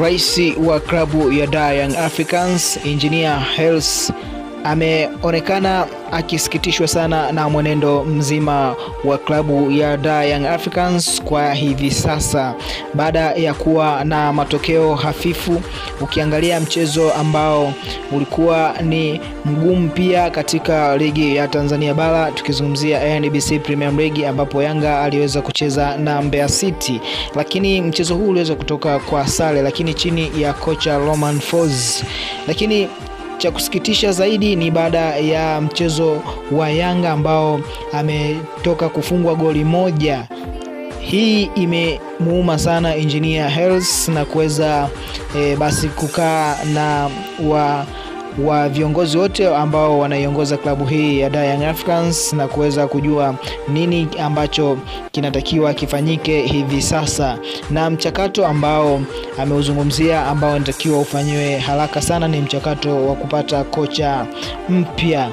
Rais wa klabu ya Young Africans Engineer Hersi ameonekana akisikitishwa sana na mwenendo mzima wa klabu ya Young Africans kwa hivi sasa, baada ya kuwa na matokeo hafifu. Ukiangalia mchezo ambao ulikuwa ni mgumu pia katika ligi ya Tanzania bara, tukizungumzia NBC Premier League, ambapo Yanga aliweza kucheza na Mbeya City, lakini mchezo huu uliweza kutoka kwa sare, lakini chini ya kocha Romain Folz. Lakini cha kusikitisha zaidi ni baada ya mchezo wa Yanga ambao ametoka kufungwa goli moja. Hii imemuuma sana Engineer Hersi na kuweza basi kukaa na wa viongozi wote ambao wanaiongoza klabu hii ya Young Africans na kuweza kujua nini ambacho kinatakiwa kifanyike hivi sasa, na mchakato ambao ameuzungumzia ambao unatakiwa ufanywe haraka sana ni mchakato wa kupata kocha mpya.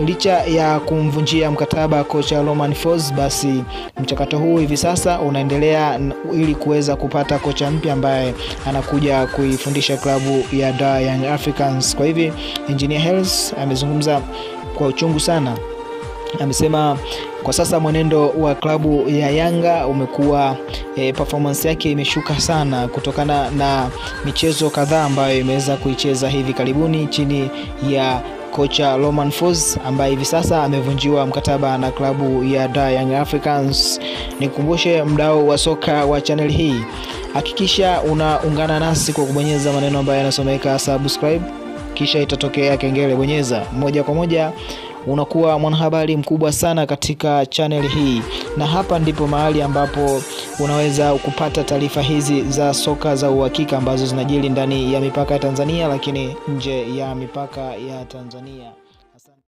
Licha ya kumvunjia mkataba kocha Romain Folz, basi mchakato huu hivi sasa unaendelea ili kuweza kupata kocha mpya ambaye anakuja kuifundisha klabu ya Young Africans. Kwa hivi Engineer Hersi amezungumza kwa uchungu sana. Amesema kwa sasa mwenendo wa klabu ya Yanga umekuwa performance yake imeshuka sana kutokana na michezo kadhaa ambayo imeweza kuicheza hivi karibuni chini ya kocha Romain Folz ambaye hivi sasa amevunjiwa mkataba na klabu ya Young Africans. Nikukumbushe mdau wa soka wa channel hii, hakikisha unaungana nasi kwa kubonyeza maneno ambayo yanasomeka subscribe, kisha itatokea kengele, bonyeza moja kwa moja unakuwa mwanahabari mkubwa sana katika channel hii, na hapa ndipo mahali ambapo unaweza kupata taarifa hizi za soka za uhakika ambazo zinajiri ndani ya mipaka ya Tanzania lakini nje ya mipaka ya Tanzania.